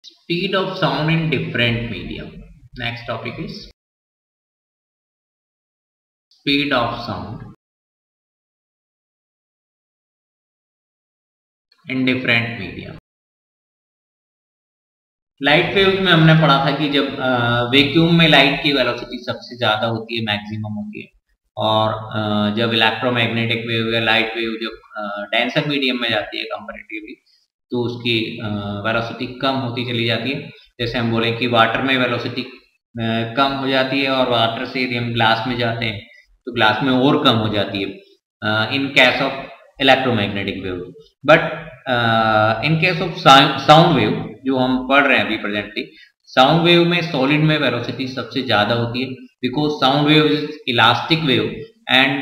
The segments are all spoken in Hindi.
Speed of sound in different medium. Next topic is speed of sound in different medium. Light waves में हमने पढ़ा था कि जब वैक्यूम में लाइट की वेलोसिटी सबसे ज्यादा होती है, मैक्सिमम होती है, और जब इलेक्ट्रोमैग्नेटिक वेव या लाइट वेव जब डेंसर मीडियम में जाती है कंपैरेटिवली, तो उसकी वेलोसिटी कम होती चली जाती है। जैसे हम बोलें कि वाटर में वेलोसिटी कम हो जाती है, और वाटर से यदि हम ग्लास में जाते हैं तो ग्लास में और कम हो जाती है in case of electromagnetic wave. But in case of sound wave जो हम पढ़ रहे हैं अभी प्रेजेंटली, साउंड वेव में सॉलिड में वेलोसिटी सबसे ज्यादा होती है, because sound wave is elastic wave and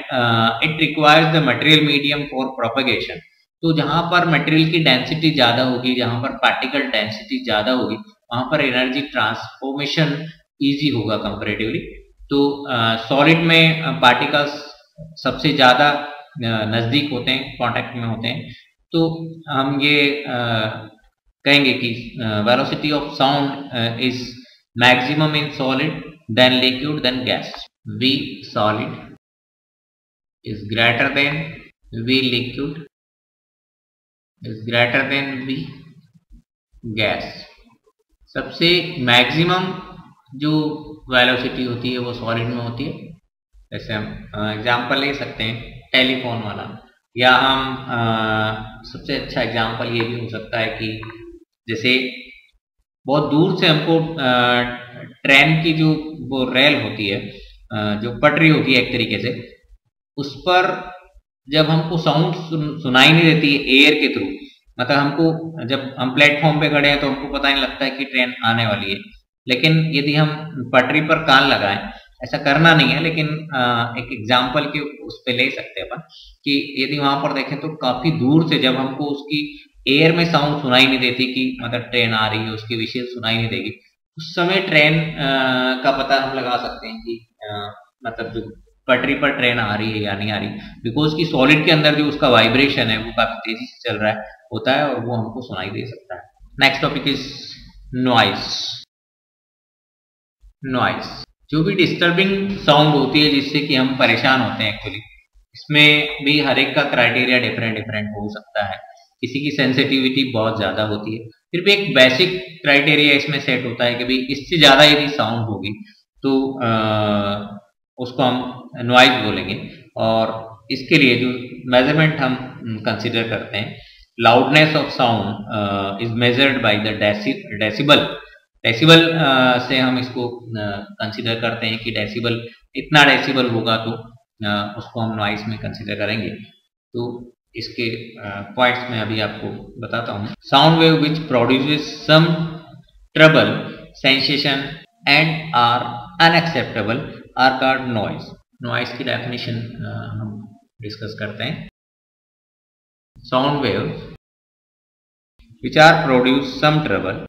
it requires the material medium for propagation. तो जहां पर मटेरियल की डेंसिटी ज्यादा होगी, जहां पर पार्टिकल डेंसिटी ज्यादा होगी, वहां पर एनर्जी ट्रांसफॉर्मेशन इजी होगा कंपैरेटिवली। तो सॉलिड में पार्टिकल्स सबसे ज्यादा नजदीक होते हैं, कांटेक्ट में होते हैं, तो हम ये कहेंगे कि velocity of sound is maximum in solid then liquid then gas. V solid is greater than V liquid is greater than V gas. सबसे मैक्सिमम जो वेलोसिटी होती है वो सॉलिड में होती है। जैसे हम एग्जांपल ले सकते हैं टेलीफोन वाला, या हम सबसे अच्छा एग्जांपल ये भी हो सकता है कि जैसे बहुत दूर से हमको ट्रेन की जो वो रेल होती है, जो पटरी होती है एक तरीके से, उस पर जब हमको साउंड सुनाई नहीं देती है एयर के थ्रू, मतलब हमको जब हम प्लेटफॉर्म पे खड़े हैं तो हमको पता नहीं लगता है कि ट्रेन आने वाली है, लेकिन यदि हम पटरी पर कान लगाएं, ऐसा करना नहीं है, लेकिन एक एग्जाम्पल के उस पे ले सकते हैं अपन कि यदि वहां पर देखें तो काफी दूर से जब हमको उसकी एयर में साउंड सुनाई नहीं देती कि मतलब ट्रेन आ रही है, उसकी विशेष सुनाई नहीं देगी, उस समय ट्रेन का पता हम लगा सकते हैं कि मतलब जो पटरी पर ट्रेन आ रही है या नहीं आ रही, बिकॉज की सॉलिड के अंदर जो उसका वाइब्रेशन है वो काफी तेजी से चल रहा है होता है, और वो हमको सुनाई दे सकता है। Next topic is noise. Noise जो भी डिस्टर्बिंग साउंड होती है जिससे कि हम परेशान होते हैं, एक्चुअली इसमें भी हर एक का क्राइटेरिया डिफरेंट डिफरेंट हो सकता है। किसी की सेंसिटिविटी बहुत ज्यादा होती है, फिर भी एक बेसिक क्राइटेरिया इसमें सेट होता है कि भाई इससे ज्यादा यदि साउंड होगी तो उसको हम नॉइज बोलेंगे। और इसके लिए जो मेजरमेंट हम कंसिडर करते हैं, loudness of sound is measured by the decibel. Decibel से हम इसको कंसिडर करते हैं कि डेसिबल इतना डेसिबल होगा तो उसको हम नॉइस में कंसिडर करेंगे। तो इसके पॉइंट्स में अभी आपको बताता हूँ। Sound wave which produces some trouble sensation and are unacceptable are called noise. Noise की डेफिनेशन हम डिस्कस करते हैं। Sound wave which are produce some trouble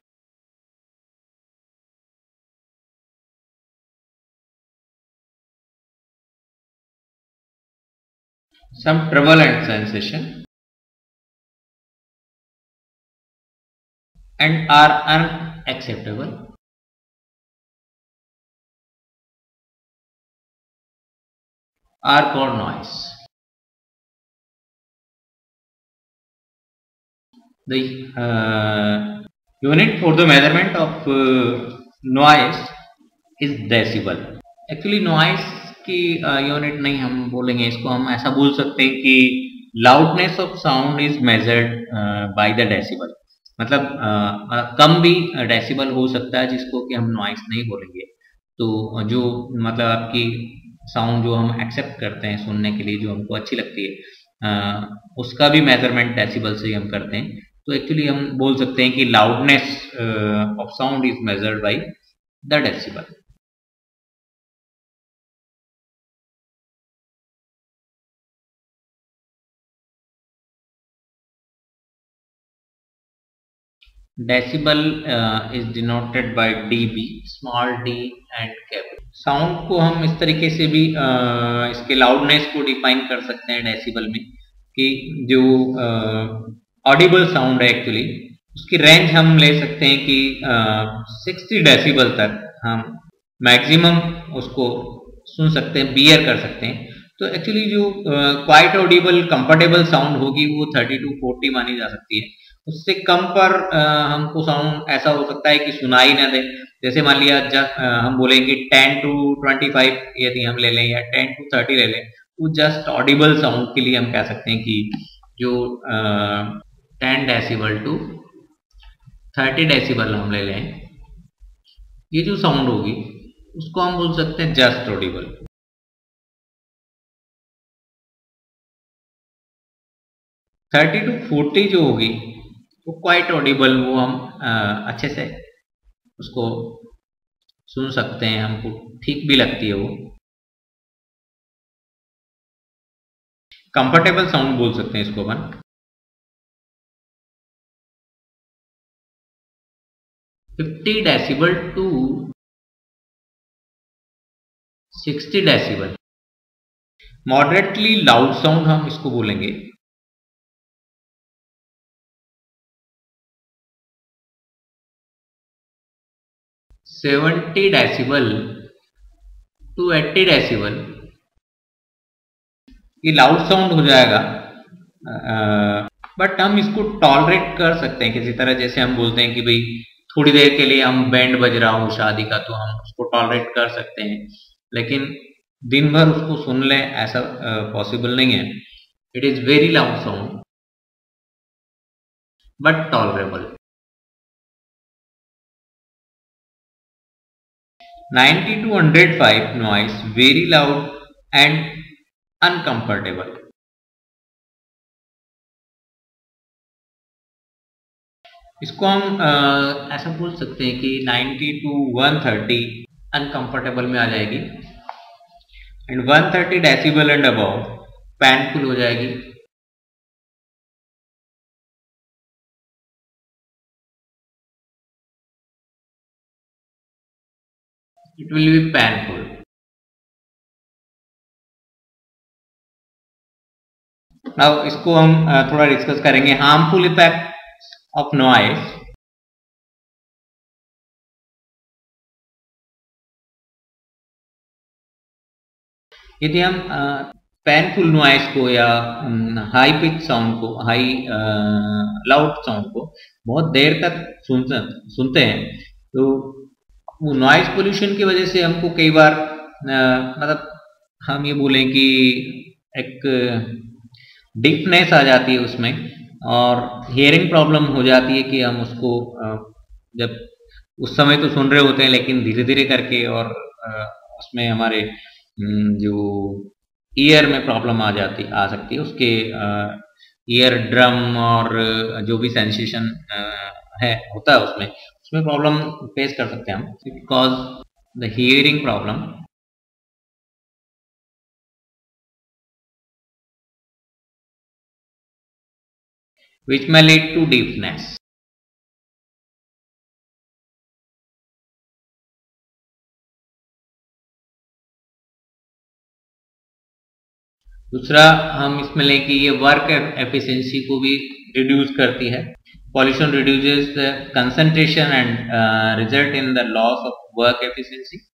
some trouble and sensation and are unacceptable are called noise. The unit for the measurement of noise is decibel. Actually noise की यूनिट नहीं हम बोलेंगे, इसको हम ऐसा बोल सकते हैं कि loudness of sound is measured by the decibel. मतलब कम भी डेसिबल हो सकता है जिसको कि हम नॉइस नहीं बोलेंगे। तो जो मतलब आपकी साउंड जो हम एक्सेप्ट करते हैं सुनने के लिए, जो हमको अच्छी लगती है, उसका भी मेजरमेंट डेसिबल से ही हम करते हैं। तो एक्चुअली हम बोल सकते हैं कि loudness of sound is measured by the decibel. Decibel is denoted by dB, small d and capital. Sound को हम इस तरीके से भी इसके लाउडनेस को डिफाइन कर सकते हैं डेसिबल में, कि जो ऑडिबल साउंड है एक्चुअली उसकी रेंज हम ले सकते हैं कि 60 डेसिबल तक हम मैक्सिमम उसको सुन सकते हैं, बियर कर सकते हैं। तो एक्चुअली जो क्वाइट ऑडिबल कंफर्टेबल साउंड होगी वो 30 to 40 मानी जा सकती है। उससे कम पर हमको साउंड ऐसा हो सकता है कि सुनाई ना दे। जैसे मान लिया हम बोलेंगे 10 to 25 यदि हम ले लें या 10 to 30 ले लें, वो जस्ट ऑडिबल साउंड के लिए हम कह सकते हैं कि जो 10 डेसिबल टू 30 डेसिबल हम ले लें, ये जो साउंड होगी उसको हम बोल सकते हैं जस्ट ऑडिबल। थर्टी टू 40 जो होगी वो क्वाइट ऑडिबल, वो हम अच्छे से उसको सुन सकते हैं, हमको ठीक भी लगती है, वो कंफर्टेबल साउंड बोल सकते हैं इसको अपन। 50 decibel to 60 decibel moderately loud sound हम इसको बोलेंगे। 70 डेसिबल टू 80 डेसिबल ये लाउड साउंड हो जाएगा, बट हम इसको टॉलरेट कर सकते हैं किसी तरह। जैसे हम बोलते हैं कि भाई थोड़ी देर के लिए हम बैंड बज रहा हो शादी का, तो हम उसको टॉलरेट कर सकते हैं, लेकिन दिन भर उसको सुन लें ऐसा पॉसिबल नहीं है। It is very loud sound but tolerable. 90 to 105 noise, very loud and uncomfortable। इसको हम ऐसा बोल सकते हैं कि 90 to 130 अनकंफर्टेबल में आ जाएगी, and 130 decibel and above painful हो जाएगी। It will be painful. अब इसको हम थोड़ा डिस्कस करेंगे, हार्मफुल इफेक्ट ऑफ नॉइस। यदि हम पेनफुल नॉइस को या हाई पिच साउंड को, हाई लाउड साउंड को बहुत देर तक सुनते हैं, तो वो नॉइस पोल्यूशन की वजह से हमको कई बार मतलब हम ये बोलें कि एक डीपनेस आ जाती है उसमें, और हियरिंग प्रॉब्लम हो जाती है कि हम उसको जब उस समय तो सुन रहे होते हैं, लेकिन धीरे धीरे करके और उसमें हमारे जो ईयर में प्रॉब्लम आ सकती है, उसके ईयर ड्रम और जो भी सेंसेशन होता है उसमें प्रॉब्लम फेस कर सकते हैं हम, because the hearing problem which may lead to deafness। दूसरा हम इसमें लें कि ये वर्क एफिशिएंसी को भी रिड्यूस करती है। Pollution reduces the concentration and result in the loss of work efficiency.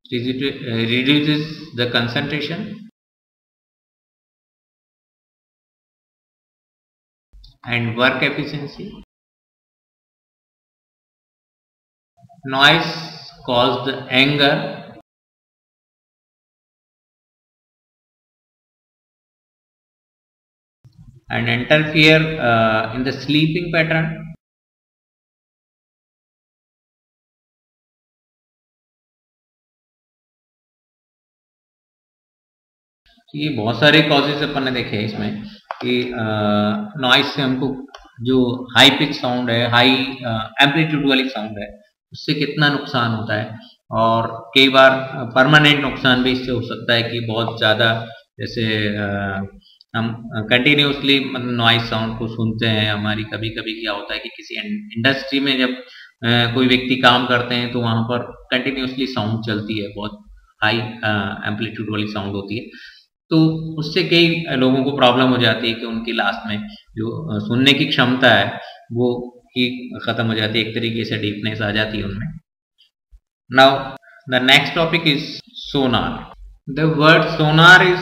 reduces the concentration and work efficiency। Noise caused anger and interfere in the sleeping pattern। ये बहुत सारे कॉजेज अपन ने देखे हैं इसमें कि नॉइस से हमको जो हाई पिच साउंड है, हाई एम्पलीट्यूड वाली साउंड है, उससे कितना नुकसान होता है, और कई बार परमानेंट नुकसान भी इससे हो सकता है कि बहुत ज़्यादा जैसे हम कंटिन्यूसली नॉइस साउंड को सुनते हैं। हमारी कभी कभी क्या होता है कि किसी इंडस्ट्री में जब कोई व्यक्ति काम करते हैं तो वहाँ पर कंटिन्यूसली साउंड चलती है, बहुत हाई एम्पलीट्यूड वाली साउंड होती है, तो उससे कई लोगों को प्रॉब्लम हो जाती है कि उनकी लास्ट में जो सुनने की क्षमता है वो ही खत्म हो जाती है, एक तरीके से डीपनेस आ जाती है उनमें। Now the next topic is Sonar. The word Sonar is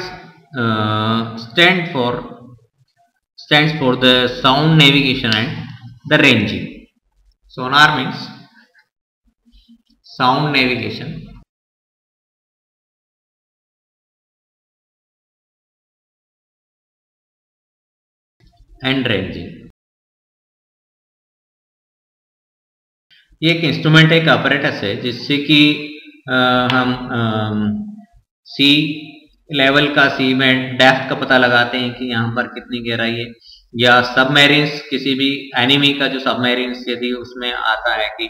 stands for the sound navigation and the ranging. Sonar means sound navigation and ranging. ये एक इंस्ट्रूमेंट, एक अपरेटस है जिससे कि हम सी लेवल का, सी में डेप्थ का पता लगाते हैं कि यहाँ पर कितनी गहराई है, या सबमरीन्स, किसी भी एनिमी का जो सबमरीन्स यदि उसमें आता है कि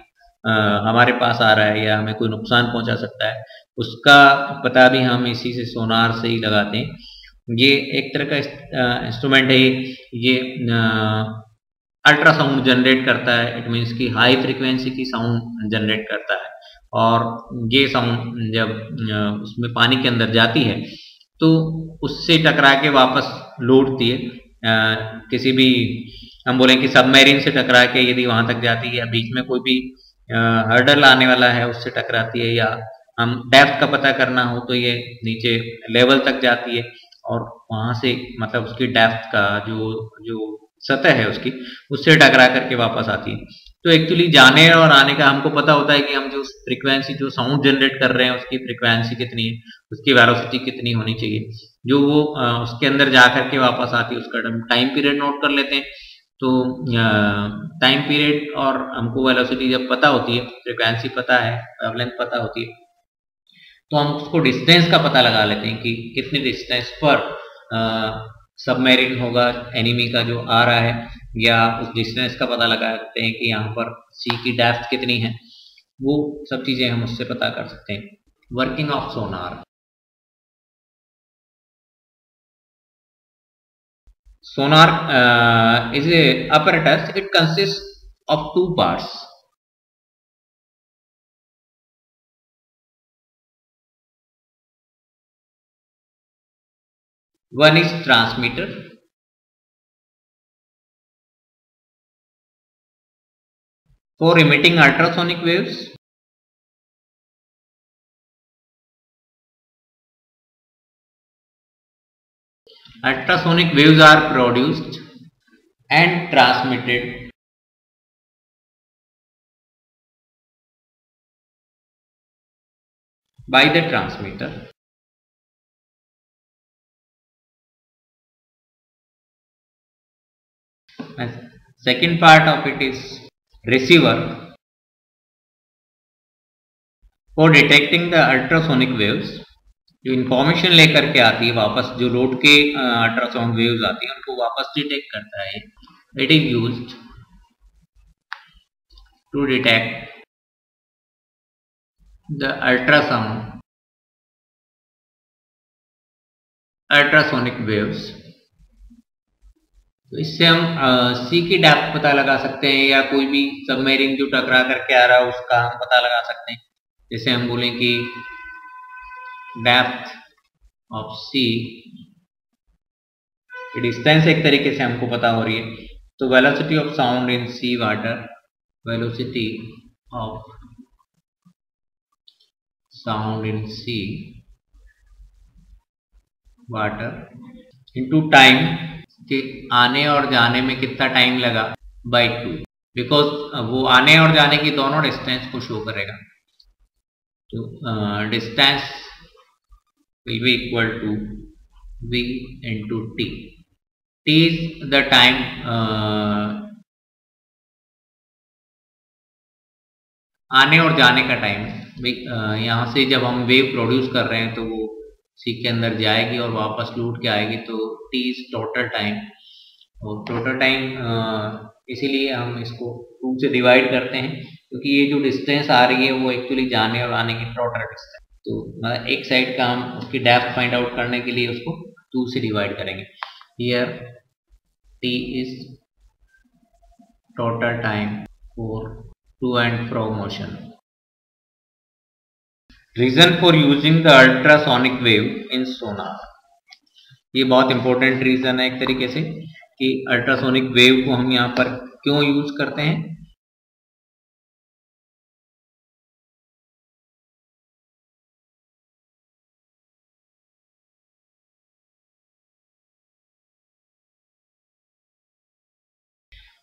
हमारे पास आ रहा है या हमें कोई नुकसान पहुंचा सकता है, उसका पता भी हम इसी से सोनार से ही लगाते हैं। ये एक तरह का इंस्ट्रूमेंट है। ये अल्ट्रासाउंड जनरेट करता है, इट मीन्स कि हाई फ्रीक्वेंसी की साउंड जनरेट करता है, और ये साउंड जब उसमें पानी के अंदर जाती है तो उससे टकरा के वापस लौटती है। किसी भी, हम बोलें कि सबमरीन से टकरा के यदि वहां तक जाती है, या बीच में कोई भी हर्डल आने वाला है उससे टकराती है, या हम डेप्थ का पता करना हो तो ये नीचे लेवल तक जाती है और वहां से मतलब उसकी डेप्थ का जो सतह है उसकी, उससे टकरा करके वापस आती है। तो एक्चुअली जाने और आने का हमको पता होता है कि हम जो फ्रीक्वेंसी, जो साउंड जनरेट कर रहे हैं उसकी फ्रीक्वेंसी कितनी है, उसकी वेलोसिटी कितनी होनी चाहिए, जो वो उसके अंदर जा करके वापस आती है, उसका टाइम पीरियड नोट कर लेते हैं। तो टाइम पीरियड और हमको वेलोसिटी जब पता होती है, फ्रीक्वेंसी पता है, वेवलेंथ पता होती है, तो हम उसको डिस्टेंस का पता लगा लेते हैं कि कितने डिस्टेंस पर सबमरीन होगा एनिमी का जो आ रहा है, या उस डिस्टेंस का पता लगा सकते हैं कि यहाँ पर सी की डेप्थ कितनी है। वो सब चीजें हम उससे पता कर सकते हैं। Working of Sonar. Sonar is a apparatus. It consists of two parts. One is transmitter. For emitting ultrasonic waves. Ultrasonic waves are produced and transmitted by the transmitter. And second part of it is receiver. For detecting the ultrasonic waves, जो इंफॉर्मेशन लेकर के आती है वापस, जो लोड के अल्ट्रासाउंड वेव्स आती है उनको वापस डिटेक्ट करता है। It is used to detect the ultrasonic waves. तो इससे हम सी की डेप्थ पता लगा सकते हैं, या कोई भी सबमरीन जो टकरा करके आ रहा है उसका हम पता लगा सकते हैं। जैसे हम बोलें कि डेप्थ ऑफ सी, डिस्टेंस एक तरीके से हमको पता हो रही है। तो velocity of sound in sea water, velocity of sound in sea water into time, कि आने और जाने में कितना टाइम लगा, बाई 2, बिकॉज वो आने और जाने की दोनों डिस्टेंस को शो करेगा। तो distance will be equal to v into t. T is the time आने और जाने का टाइम। यहाँ से जब हम वेव प्रोड्यूस कर रहे हैं तो वो सी के अंदर जाएगी और वापस लौट के आएगी, तो टी इज टोटल टाइम। और टोटल टाइम इसीलिए हम इसको 2 से डिवाइड करते हैं, क्योंकि ये जो डिस्टेंस आ रही है वो एक्चुअली जाने और आने की टोटल डिस्टेंस। तो एक साइड का हम उसकी डेप्थ फाइंड आउट करने के लिए उसको 2 से डिवाइड करेंगे। Here t is total time for to and fro motion. Reason for using the ultrasonic wave in sonar. ये बहुत इंपॉर्टेंट रीजन है एक तरीके से कि अल्ट्रासोनिक वेव को हम यहाँ पर क्यों यूज करते हैं।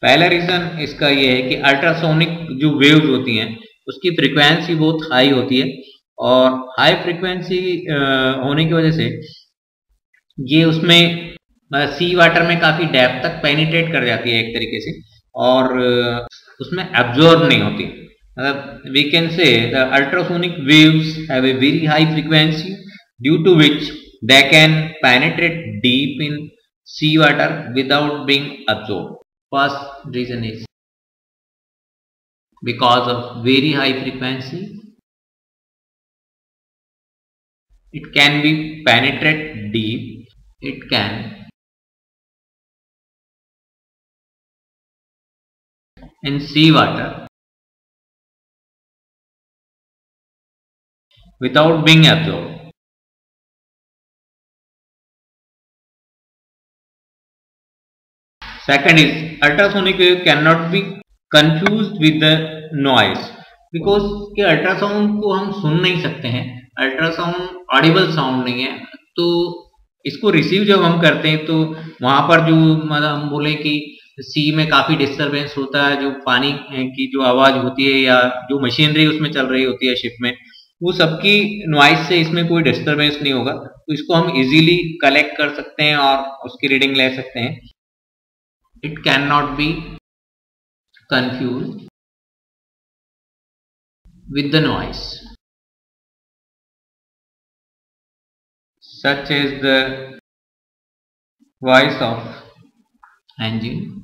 पहला रीजन इसका ये है कि अल्ट्रासोनिक जो वेव्स होती हैं उसकी फ्रीक्वेंसी बहुत हाई होती है, और हाई फ्रीक्वेंसी होने की वजह से ये उसमें सी वाटर में काफी डेप्थ तक पेनिट्रेट कर जाती है एक तरीके से, और उसमें एब्जॉर्ब नहीं होती। मतलब we can say the ultrasonic waves have a very high frequency due to which they can penetrate deep in sea water without being absorbed. First reason is because of very high frequency, it can be penetrate deep, it can in sea water without being absorbed. Second is ultrasonic wave cannot be confused with the noise, because ये अल्ट्रासाउंड को हम सुन नहीं सकते हैं, अल्ट्रासाउंड ऑडिबल साउंड नहीं है, तो इसको रिसीव जब हम करते हैं तो वहां पर जो मतलब हम बोले कि सी में काफी डिस्टरबेंस होता है, जो पानी की जो आवाज होती है या जो मशीनरी उसमें चल रही होती है शिप में, वो सबकी नॉइज से इसमें कोई डिस्टरबेंस नहीं होगा, तो इसको हम इजीली कलेक्ट कर सकते हैं और उसकी रीडिंग ले सकते हैं। It cannot be confused with the noise, such as the voice of engine,